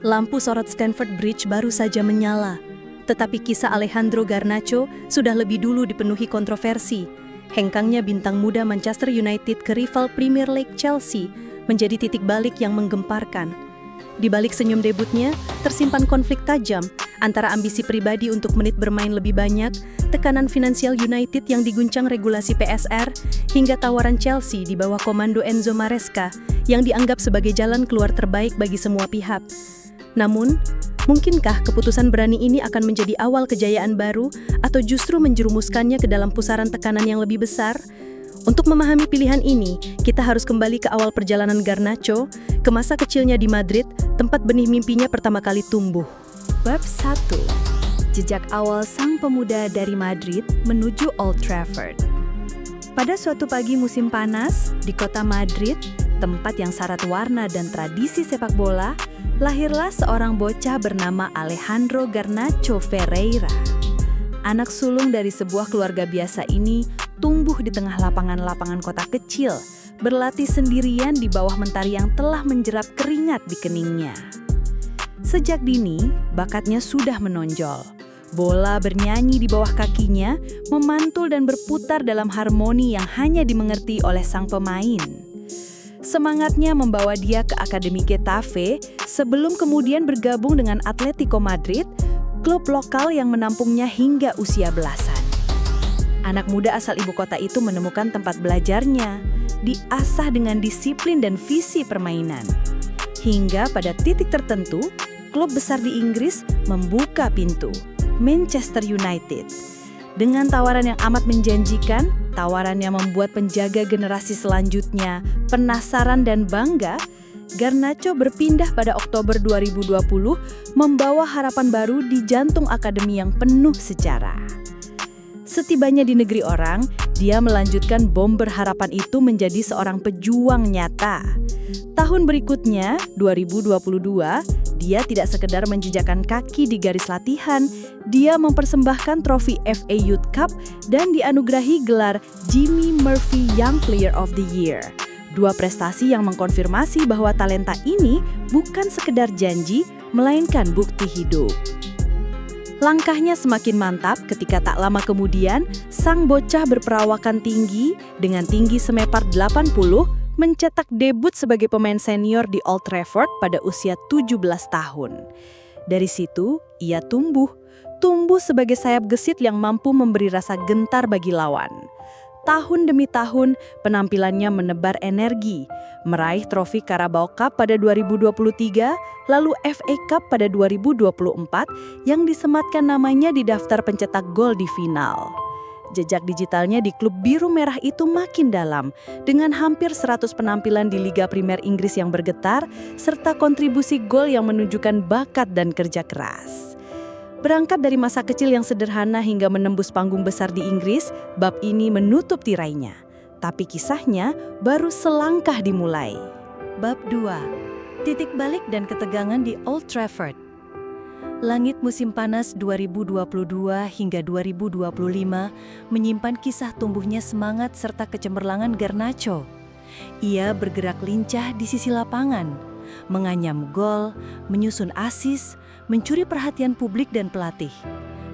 Lampu sorot Stamford Bridge baru saja menyala, tetapi kisah Alejandro Garnacho sudah lebih dulu dipenuhi kontroversi. Hengkangnya bintang muda Manchester United ke rival Premier League Chelsea menjadi titik balik yang menggemparkan. Di balik senyum debutnya, tersimpan konflik tajam antara ambisi pribadi untuk menit bermain lebih banyak, tekanan finansial United yang diguncang regulasi PSR, hingga tawaran Chelsea di bawah komando Enzo Maresca yang dianggap sebagai jalan keluar terbaik bagi semua pihak. Namun, mungkinkah keputusan berani ini akan menjadi awal kejayaan baru atau justru menjerumuskannya ke dalam pusaran tekanan yang lebih besar? Untuk memahami pilihan ini, kita harus kembali ke awal perjalanan Garnacho, ke masa kecilnya di Madrid, tempat benih mimpinya pertama kali tumbuh. Bab 1. Jejak awal sang pemuda dari Madrid menuju Old Trafford. Pada suatu pagi musim panas, di kota Madrid, tempat yang syarat warna dan tradisi sepak bola, lahirlah seorang bocah bernama Alejandro Garnacho Ferreira. Anak sulung dari sebuah keluarga biasa ini tumbuh di tengah lapangan-lapangan kota kecil, berlatih sendirian di bawah mentari yang telah menjerap keringat di keningnya. Sejak dini, bakatnya sudah menonjol. Bola bernyanyi di bawah kakinya, memantul dan berputar dalam harmoni yang hanya dimengerti oleh sang pemain. Semangatnya membawa dia ke Akademi Getafe sebelum kemudian bergabung dengan Atletico Madrid, klub lokal yang menampungnya hingga usia belasan. Anak muda asal ibu kota itu menemukan tempat belajarnya, diasah dengan disiplin dan visi permainan. Hingga pada titik tertentu, klub besar di Inggris membuka pintu, Manchester United. Dengan tawaran yang amat menjanjikan, tawaran yang membuat penjaga generasi selanjutnya penasaran dan bangga, Garnacho berpindah pada Oktober 2020 membawa harapan baru di jantung akademi yang penuh sejarah. Setibanya di negeri orang, dia melanjutkan bom berharapan itu menjadi seorang pejuang nyata. Tahun berikutnya, 2022, dia tidak sekedar menjejakkan kaki di garis latihan, dia mempersembahkan trofi FA Youth Cup dan dianugerahi gelar Jimmy Murphy Young Player of the Year. Dua prestasi yang mengkonfirmasi bahwa talenta ini bukan sekedar janji, melainkan bukti hidup. Langkahnya semakin mantap ketika tak lama kemudian, sang bocah berperawakan tinggi dengan tinggi semepar 80, mencetak debut sebagai pemain senior di Old Trafford pada usia 17 tahun. Dari situ, ia tumbuh sebagai sayap gesit yang mampu memberi rasa gentar bagi lawan. Tahun demi tahun, penampilannya menebar energi, meraih trofi Carabao Cup pada 2023, lalu FA Cup pada 2024, yang disematkan namanya di daftar pencetak gol di final. Jejak digitalnya di klub biru merah itu makin dalam, dengan hampir 100 penampilan di Liga Primer Inggris yang bergetar, serta kontribusi gol yang menunjukkan bakat dan kerja keras. Berangkat dari masa kecil yang sederhana hingga menembus panggung besar di Inggris, bab ini menutup tirainya. Tapi kisahnya baru selangkah dimulai. Bab 2. Titik balik dan ketegangan di Old Trafford. Langit musim panas 2022 hingga 2025 menyimpan kisah tumbuhnya semangat serta kecemerlangan Garnacho. Ia bergerak lincah di sisi lapangan, menganyam gol, menyusun asis, mencuri perhatian publik dan pelatih.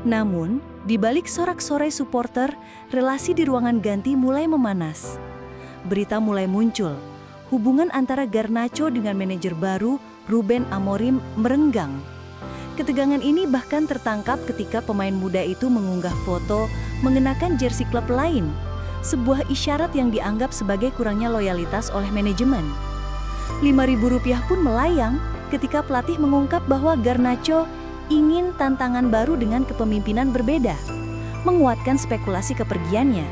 Namun, di balik sorak-sorai supporter, relasi di ruangan ganti mulai memanas. Berita mulai muncul. Hubungan antara Garnacho dengan manajer baru, Ruben Amorim, merenggang. Ketegangan ini bahkan tertangkap ketika pemain muda itu mengunggah foto mengenakan jersey klub lain, sebuah isyarat yang dianggap sebagai kurangnya loyalitas oleh manajemen. Rp5.000 pun melayang ketika pelatih mengungkap bahwa Garnacho ingin tantangan baru dengan kepemimpinan berbeda, menguatkan spekulasi kepergiannya.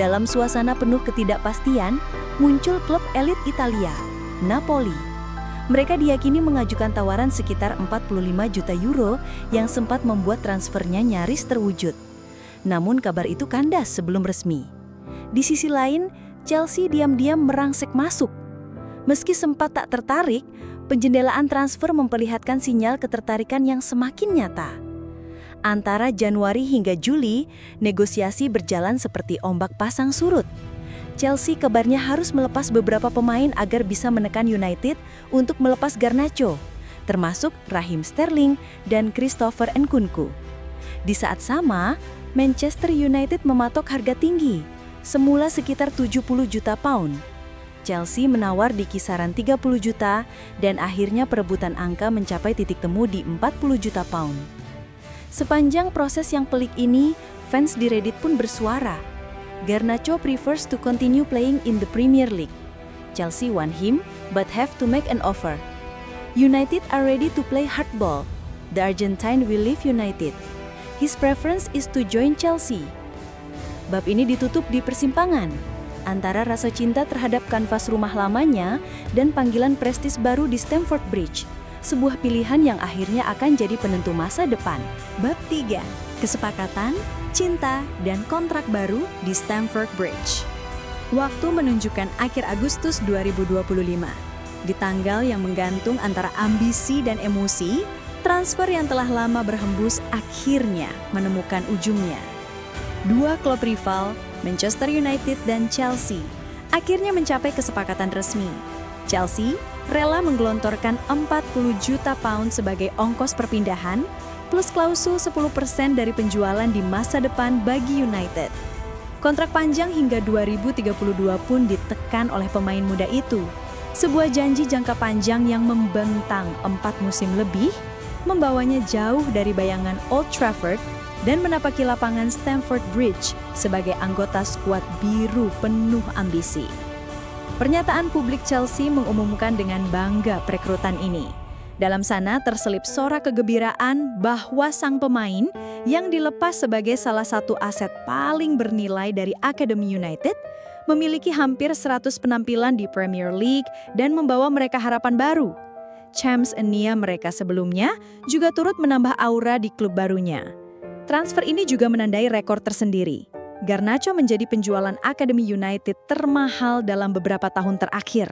Dalam suasana penuh ketidakpastian, muncul klub elit Italia, Napoli. Mereka diyakini mengajukan tawaran sekitar 45 juta euro yang sempat membuat transfernya nyaris terwujud. Namun kabar itu kandas sebelum resmi. Di sisi lain, Chelsea diam-diam merangsek masuk. Meski sempat tak tertarik, penjendelaan transfer memperlihatkan sinyal ketertarikan yang semakin nyata. Antara Januari hingga Juli, negosiasi berjalan seperti ombak pasang surut. Chelsea kabarnya harus melepas beberapa pemain agar bisa menekan United untuk melepas Garnacho. termasuk Raheem Sterling dan Christopher Nkunku. Di saat sama, Manchester United mematok harga tinggi, semula sekitar 70 juta pound. Chelsea menawar di kisaran 30 juta dan akhirnya perebutan angka mencapai titik temu di 40 juta pound. Sepanjang proses yang pelik ini, fans di Reddit pun bersuara. Garnacho prefers to continue playing in the Premier League. Chelsea want him, but have to make an offer. United are ready to play hardball. The Argentine will leave United. His preference is to join Chelsea. Bab ini ditutup di persimpangan antara rasa cinta terhadap kanvas rumah lamanya dan panggilan prestis baru di Stamford Bridge. Sebuah pilihan yang akhirnya akan jadi penentu masa depan. Bab 3. Kesepakatan, cinta, dan kontrak baru di Stamford Bridge. Waktu menunjukkan akhir Agustus 2025. Di tanggal yang menggantung antara ambisi dan emosi, transfer yang telah lama berhembus akhirnya menemukan ujungnya. Dua klub rival, Manchester United dan Chelsea, akhirnya mencapai kesepakatan resmi. Chelsea rela menggelontorkan 40 juta pound sebagai ongkos perpindahan, plus klausul 10% dari penjualan di masa depan bagi United. Kontrak panjang hingga 2032 pun ditekan oleh pemain muda itu. Sebuah janji jangka panjang yang membentang 4 musim lebih, membawanya jauh dari bayangan Old Trafford dan menapaki lapangan Stamford Bridge sebagai anggota skuad biru penuh ambisi. Pernyataan publik Chelsea mengumumkan dengan bangga perekrutan ini. Dalam sana terselip sorak kegembiraan bahwa sang pemain yang dilepas sebagai salah satu aset paling bernilai dari Akademi United memiliki hampir 100 penampilan di Premier League dan membawa mereka harapan baru. Champs Enia mereka sebelumnya juga turut menambah aura di klub barunya. Transfer ini juga menandai rekor tersendiri. Garnacho menjadi penjualan Akademi United termahal dalam beberapa tahun terakhir.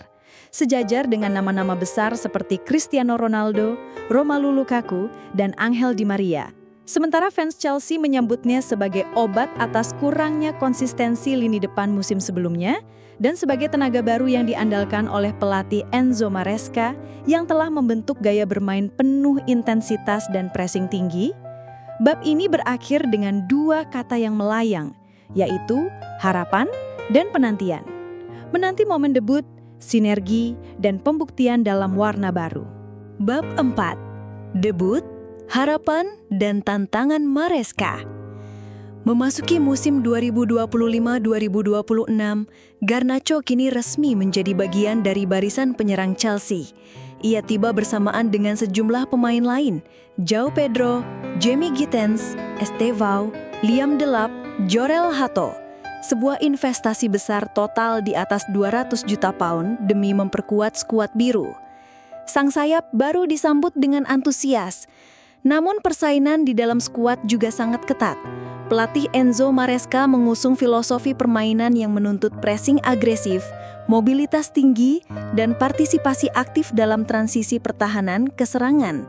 Sejajar dengan nama-nama besar seperti Cristiano Ronaldo, Romelu Lukaku, dan Angel Di Maria. Sementara fans Chelsea menyambutnya sebagai obat atas kurangnya konsistensi lini depan musim sebelumnya dan sebagai tenaga baru yang diandalkan oleh pelatih Enzo Maresca yang telah membentuk gaya bermain penuh intensitas dan pressing tinggi. Bab ini berakhir dengan dua kata yang melayang, yaitu harapan dan penantian. Menanti momen debut, sinergi, dan pembuktian dalam warna baru. Bab 4. Debut, harapan, dan tantangan Maresca. Memasuki musim 2025-2026, Garnacho kini resmi menjadi bagian dari barisan penyerang Chelsea. Ia tiba bersamaan dengan sejumlah pemain lain, João Pedro, Jamie Gittens, Estevão, Liam Delap, Jorel Hato. Sebuah investasi besar total di atas 200 juta pound demi memperkuat skuad biru. Sang sayap baru disambut dengan antusias. Namun persaingan di dalam skuad juga sangat ketat. Pelatih Enzo Maresca mengusung filosofi permainan yang menuntut pressing agresif, mobilitas tinggi, dan partisipasi aktif dalam transisi pertahanan ke serangan.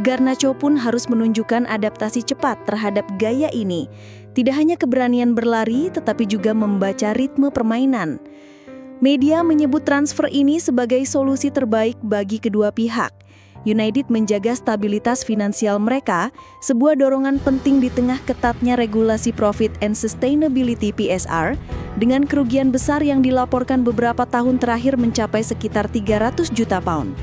Garnacho pun harus menunjukkan adaptasi cepat terhadap gaya ini. Tidak hanya keberanian berlari, tetapi juga membaca ritme permainan. Media menyebut transfer ini sebagai solusi terbaik bagi kedua pihak. United menjaga stabilitas finansial mereka, sebuah dorongan penting di tengah ketatnya regulasi Profit and Sustainability (PSR), dengan kerugian besar yang dilaporkan beberapa tahun terakhir mencapai sekitar 300 juta pound.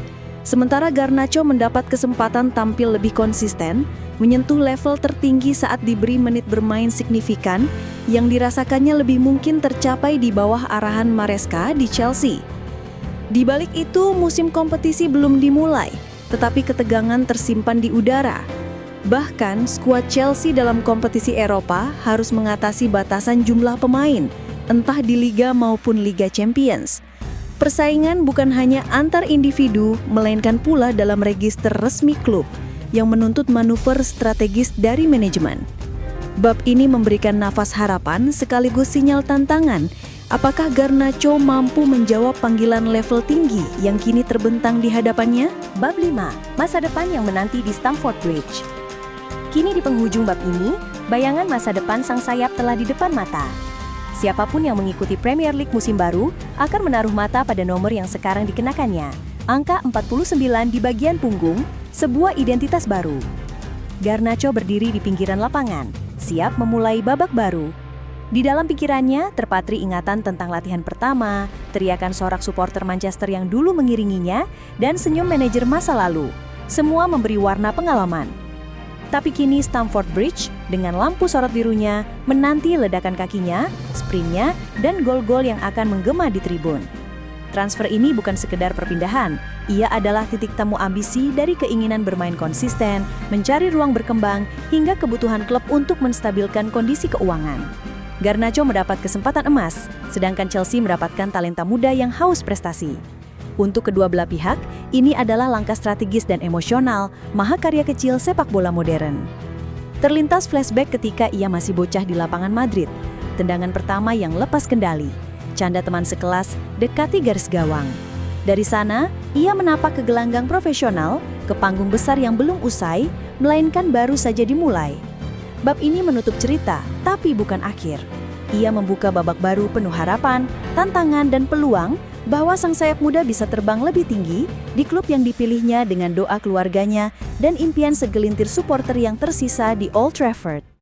Sementara Garnacho mendapat kesempatan tampil lebih konsisten, menyentuh level tertinggi saat diberi menit bermain signifikan, yang dirasakannya lebih mungkin tercapai di bawah arahan Maresca di Chelsea. Di balik itu, musim kompetisi belum dimulai, tetapi ketegangan tersimpan di udara. Bahkan, skuad Chelsea dalam kompetisi Eropa harus mengatasi batasan jumlah pemain, entah di Liga maupun Liga Champions. Persaingan bukan hanya antar individu, melainkan pula dalam register resmi klub, yang menuntut manuver strategis dari manajemen. Bab ini memberikan nafas harapan sekaligus sinyal tantangan. Apakah Garnacho mampu menjawab panggilan level tinggi yang kini terbentang di hadapannya? Bab 5. Masa depan yang menanti di Stamford Bridge. Kini di penghujung bab ini, bayangan masa depan sang sayap telah di depan mata. Siapapun yang mengikuti Premier League musim baru akan menaruh mata pada nomor yang sekarang dikenakannya. Angka 49 di bagian punggung, sebuah identitas baru. Garnacho berdiri di pinggiran lapangan, siap memulai babak baru. Di dalam pikirannya terpatri ingatan tentang latihan pertama, teriakan sorak supporter Manchester yang dulu mengiringinya, dan senyum manajer masa lalu. Semua memberi warna pengalaman. Tapi kini Stamford Bridge dengan lampu sorot birunya menanti ledakan kakinya, sprintnya, dan gol-gol yang akan menggema di tribun. Transfer ini bukan sekedar perpindahan, ia adalah titik temu ambisi dari keinginan bermain konsisten, mencari ruang berkembang, hingga kebutuhan klub untuk menstabilkan kondisi keuangan. Garnacho mendapat kesempatan emas, sedangkan Chelsea mendapatkan talenta muda yang haus prestasi. Untuk kedua belah pihak, ini adalah langkah strategis dan emosional, mahakarya kecil sepak bola modern. Terlintas flashback ketika ia masih bocah di lapangan Madrid, tendangan pertama yang lepas kendali, canda teman sekelas dekati garis gawang. Dari sana, ia menapak ke gelanggang profesional, ke panggung besar yang belum usai, melainkan baru saja dimulai. Bab ini menutup cerita, tapi bukan akhir. Ia membuka babak baru penuh harapan, tantangan, dan peluang bahwa sang sayap muda bisa terbang lebih tinggi di klub yang dipilihnya dengan doa keluarganya dan impian segelintir supporter yang tersisa di Old Trafford.